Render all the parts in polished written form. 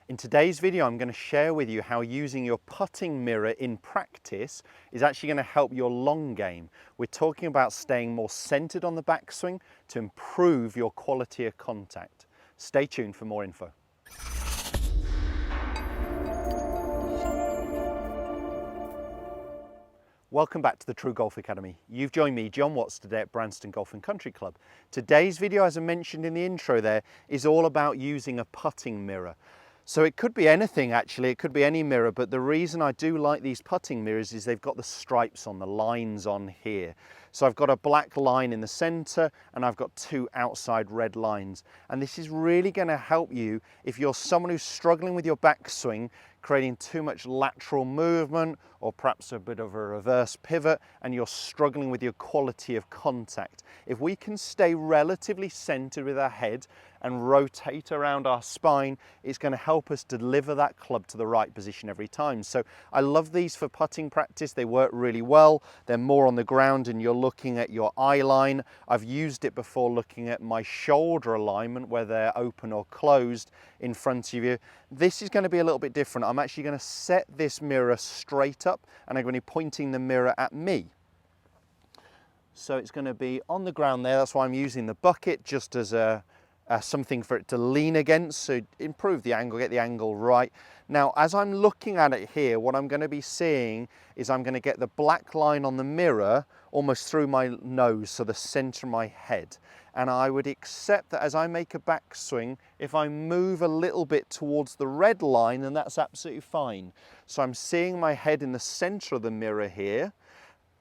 In today's video, I'm going to share with you how using your putting mirror in practice is actually going to help your long game. We're talking about staying more centered on the backswing to improve your quality of contact. Stay tuned for more info. Welcome back to the TruGolf Academy. You've joined me, Jon Watts, today at Branston Golf and Country Club. Today's video, as I mentioned in the intro there, is all about using a putting mirror. So it could be anything actually, it could be any mirror, but the reason I do like these putting mirrors is they've got the stripes on, the lines on here. So I've got a black line in the center and I've got two outside red lines. And this is really going to help you if you're someone who's struggling with your backswing, creating too much lateral movement or perhaps a bit of a reverse pivot, and you're struggling with your quality of contact. If we can stay relatively centered with our head and rotate around our spine, it's going to help us deliver that club to the right position every time. So I love these for putting practice. They work really well. They're more on the ground and you're looking at your eye line. I've used it before looking at my shoulder alignment, where they're open or closed in front of you. This is going to be a little bit different. I'm actually going to set this mirror straight up and I'm going to be pointing the mirror at me. So it's going to be on the ground there. That's why I'm using the bucket just as something for it to lean against, so improve the angle, get the angle right. Now, as I'm looking at it here, what I'm going to be seeing is I'm going to get the black line on the mirror almost through my nose, so the center of my head. And I would accept that as I make a backswing, if I move a little bit towards the red line, then that's absolutely fine. So I'm seeing my head in the center of the mirror here,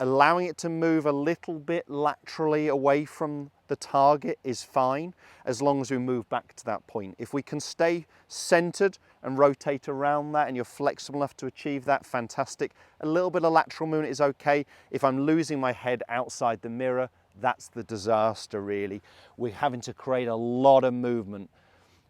allowing it to move a little bit laterally away from the target is fine, as long as we move back to that point. If we can stay centered and rotate around that and you're flexible enough to achieve that, fantastic. A little bit of lateral movement is okay. If I'm losing my head outside the mirror, that's the disaster really. We're having to create a lot of movement.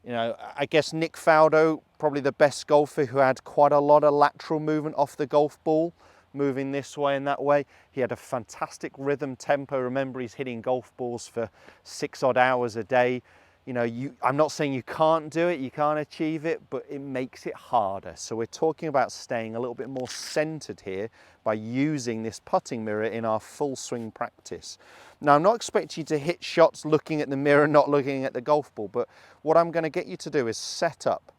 You know, I guess Nick Faldo, probably the best golfer who had quite a lot of lateral movement off the golf ball, moving this way and that way. He had a fantastic rhythm tempo. Remember, he's hitting golf balls for 6 odd hours a day. You know, I'm not saying you can't do it, you can't achieve it, but it makes it harder. So we're talking about staying a little bit more centered here by using this putting mirror in our full swing practice. Now, I'm not expecting you to hit shots looking at the mirror, not looking at the golf ball, but what I'm going to get you to do is set up.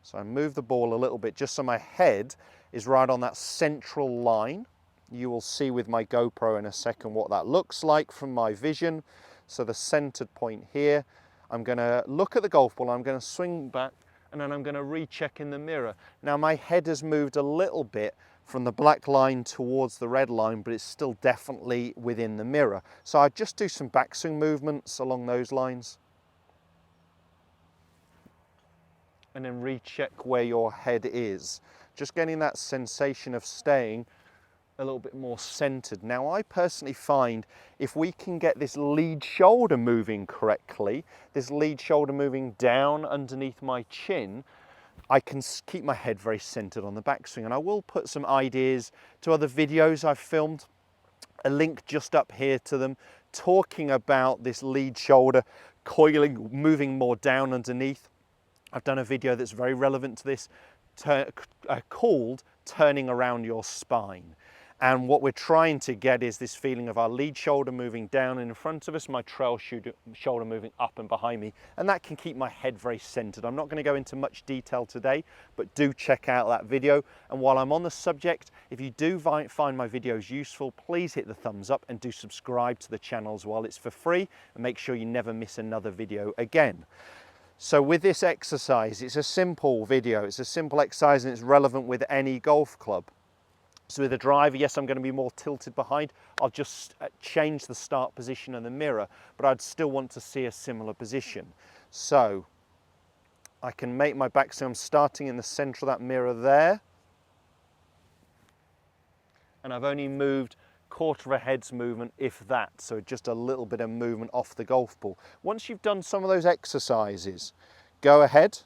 So I move the ball a little bit just so my head is right on that central line. You will see with my GoPro in a second what that looks like from my vision. So the centered point here, I'm going to look at the golf ball, I'm going to swing back and then I'm going to recheck in the mirror. Now my head has moved a little bit from the black line towards the red line, but it's still definitely within the mirror. So I just do some backswing movements along those lines. And then recheck where your head is. Just getting that sensation of staying a little bit more centered. Now, I personally find if we can get this lead shoulder moving correctly, this lead shoulder moving down underneath my chin, I can keep my head very centered on the backswing. And I will put some ideas to other videos I've filmed, a link just up here to them, talking about this lead shoulder coiling, moving more down underneath. I've done a video that's very relevant to this, called Turning Around Your Spine. And what we're trying to get is this feeling of our lead shoulder moving down in front of us, my trail shoulder moving up and behind me, and that can keep my head very centered. I'm not going to go into much detail today, but do check out that video. And while I'm on the subject, if you do find my videos useful, please hit the thumbs up and do subscribe to the channel as well. It's for free, and make sure you never miss another video again. So with this exercise, it's a simple video, it's a simple exercise and it's relevant with any golf club. So with a driver, yes, I'm going to be more tilted behind. I'll just change the start position of the mirror, but I'd still want to see a similar position. So I can make my backswing. I'm starting in the center of that mirror there. And I've only moved quarter of a head's movement, if that, so just a little bit of movement off the golf ball. Once you've done some of those exercises, go ahead,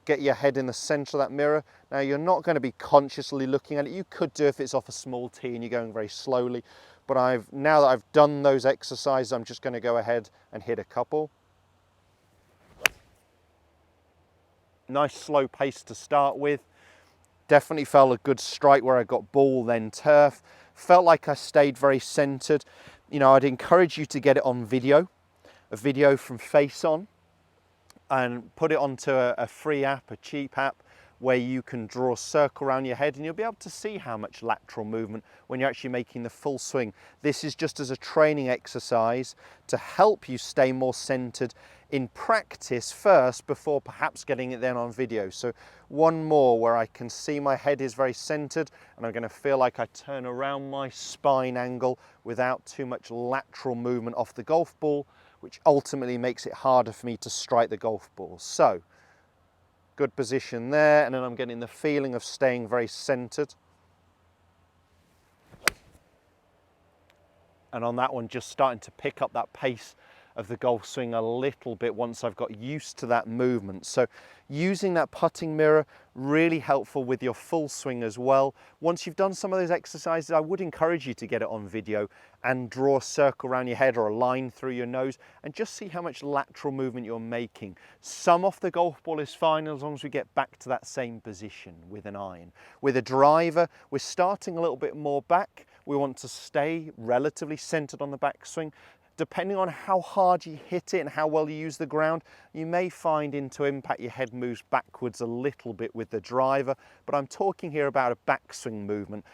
get your head in the center of that mirror. Now you're not going to be consciously looking at it. You could do if it's off a small tee and you're going very slowly, but now that I've done those exercises, I'm just going to go ahead and hit a couple. Nice slow pace to start with. Definitely felt a good strike where I got ball, then turf. Felt like I stayed very centered. You know, I'd encourage you to get it on video, a video from face on, and put it onto a free app, a cheap app, where you can draw a circle around your head and you'll be able to see how much lateral movement when you're actually making the full swing. This is just as a training exercise to help you stay more centered in practice first before perhaps getting it then on video. So one more where I can see my head is very centered and I'm going to feel like I turn around my spine angle without too much lateral movement off the golf ball, which ultimately makes it harder for me to strike the golf ball. So good position there, and then I'm getting the feeling of staying very centered. And on that one, just starting to pick up that pace of the golf swing a little bit once I've got used to that movement. So using that putting mirror, really helpful with your full swing as well. Once you've done some of those exercises, I would encourage you to get it on video and draw a circle around your head or a line through your nose and just see how much lateral movement you're making. Some off the golf ball is fine as long as we get back to that same position with an iron. With a driver, we're starting a little bit more back. We want to stay relatively centered on the backswing. Depending on how hard you hit it and how well you use the ground, you may find into impact your head moves backwards a little bit with the driver, but I'm talking here about a backswing movement,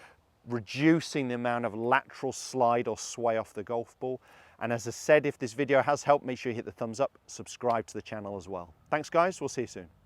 reducing the amount of lateral slide or sway off the golf ball. And as I said, if this video has helped, make sure you hit the thumbs up, subscribe to the channel as well. Thanks guys, we'll see you soon.